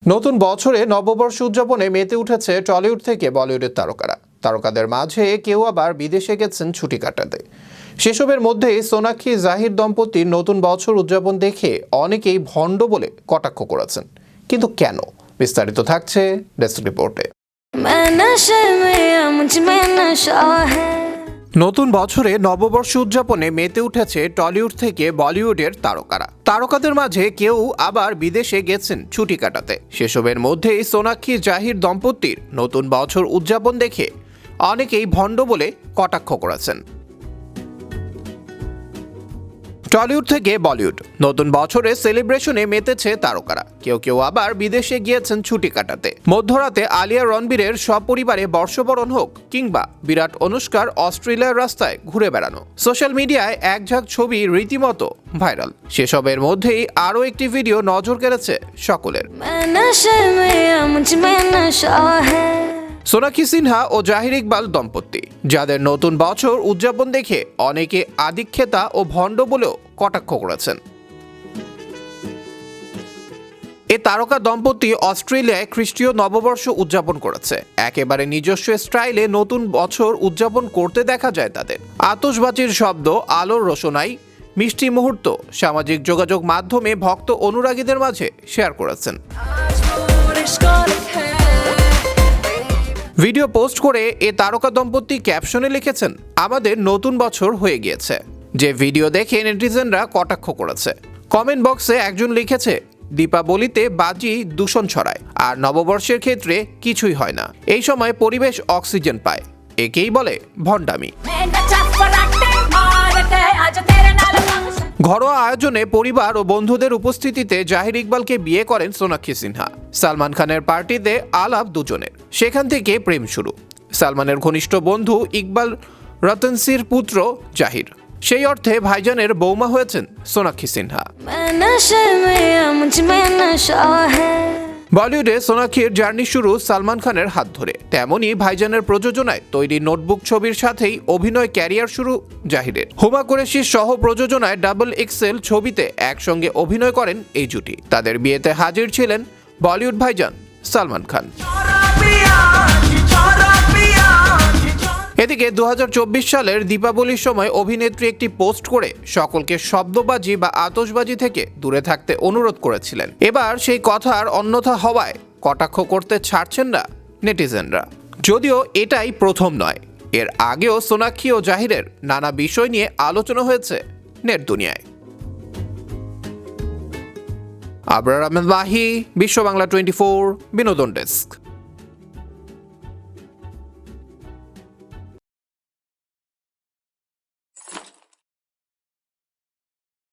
নতুন বছরে নববর্ষ উদযাপনে মেতে উঠেছে টলিউড থেকে বলিউডের তারকারা। তারকাদের মাঝে কেউ আবার বিদেশে গেছেন ছুটি কাটাতে। সেসবের মধ্যেই সোনাক্ষী জাহির দম্পতির নতুন বছর উদযাপন দেখে অনেকেই ভণ্ড বলে কটাক্ষ করেছেন। কিন্তু কেন? বিস্তারিত থাকছে ডেস্ক রিপোর্টে। নতুন বছরে নববর্ষ উদযাপনে মেতে উঠেছে টলিউড থেকে বলিউডের তারকারা। তারকাদের মাঝে কেউ আবার বিদেশে গেছেন ছুটি কাটাতে। সেসবের মধ্যেই সোনাক্ষী জাহির দম্পতির নতুন বছর উদযাপন দেখে অনেকেই ভণ্ড বলে কটাক্ষ করেছেন। টলিউড থেকে বলিউড নতুন বছরে সেলিব্রেশনে মেতেছে তারকারা। কেউ কেউ আবার বিদেশে গিয়েছেন ছুটি কাটাতে। মধ্যরাতে আলিয়া রণবীরের সপরিবারে বর্ষবরণ হোক কিংবা বিরাট অনুষ্কার অস্ট্রেলিয়ার রাস্তায় ঘুরে বেড়ানো, সোশ্যাল মিডিয়ায় এক ঝাঁক ছবি রীতিমতো ভাইরাল। সেসবের মধ্যেই আরও একটি ভিডিও নজর কেড়েছে সকলের। সোনাক্ষী সিনহা ও জাহির ইকবাল দম্পতি, যাদের নতুন বছর উদযাপন দেখে অনেকে আদিক্ষেতা ও ভণ্ড বলেও কটাক্ষ করেছেন। এ তারকা দম্পতি অস্ট্রেলিয়ায় খ্রিস্টীয় নববর্ষ উদযাপন করেছে। একেবারে নিজস্ব স্টাইলে নতুন বছর উদযাপন করতে দেখা যায় তাদের। আতশবাজির শব্দ, আলোর রোশনাই, মিষ্টি মুহূর্ত সামাজিক যোগাযোগ মাধ্যমে ভক্ত অনুরাগীদের মাঝে শেয়ার করেছেন। ভিডিও পোস্ট করে এ তারকা দম্পতি ক্যাপশনে লিখেছেন, আমাদের নতুন বছর হয়ে গিয়েছে। যে ভিডিও দেখে নেটিজেনরা কটাক্ষ করেছে। কমেন্ট বক্সে একজন লিখেছে, দীপাবলিতে বাজি দূষণ ছড়ায়, আর নববর্ষের ক্ষেত্রে কিছুই হয় না। এই সময় পরিবেশ অক্সিজেন পায়, একেই বলে ভণ্ডামি। ঘরোয়া আয়োজনে পরিবার ও বন্ধুদের উপস্থিতিতে জাহির ইকবালকে বিয়ে করেন সোনাক্ষী সিনহা। সালমান খানের পার্টিতে আলাপ দুজনের, সেখান থেকে প্রেম শুরু। সালমানের ঘনিষ্ঠ বন্ধু ইকবাল রতনসির পুত্র জাহির, সেই অর্থে ভাইজানের বৌমা হয়েছেন সোনাক্ষী সিনহা। বলিউডে সোনাক্ষীর জার্নি শুরু সালমান খানের হাত ধরে, তেমনি ভাইজানের প্রযোজনায় তৈরি নোটবুক ছবির সাথেই অভিনয় ক্যারিয়ার শুরু জাহিরের। হুমা কুরেশির সহ প্রযোজনায় ডাবল এক্সেল ছবিতে একসঙ্গে অভিনয় করেন এই জুটি। তাদের বিয়েতে হাজির ছিলেন বলিউড ভাইজান সালমান খান। এদিকে 2024 সালের দীপাবলির সময় অভিনেত্রী একটি পোস্ট করে সকলকে শব্দবাজি বা আতশবাজি থেকে দূরে থাকতে অনুরোধ করেছিলেন। এবার সেই কথার অন্যথা হওয়ায় কটাক্ষ করতে ছাড়ছেন না নেটিজেনরা। যদিও এটাই প্রথম নয়, এর আগেও সোনাক্ষী ও জাহিরের নানা বিষয় নিয়ে আলোচনা হয়েছে নেট দুনিয়ায়। আবরার আহমেদ মাহি, বিশ্ব বাংলা 24, বিনোদন ডেস্ক।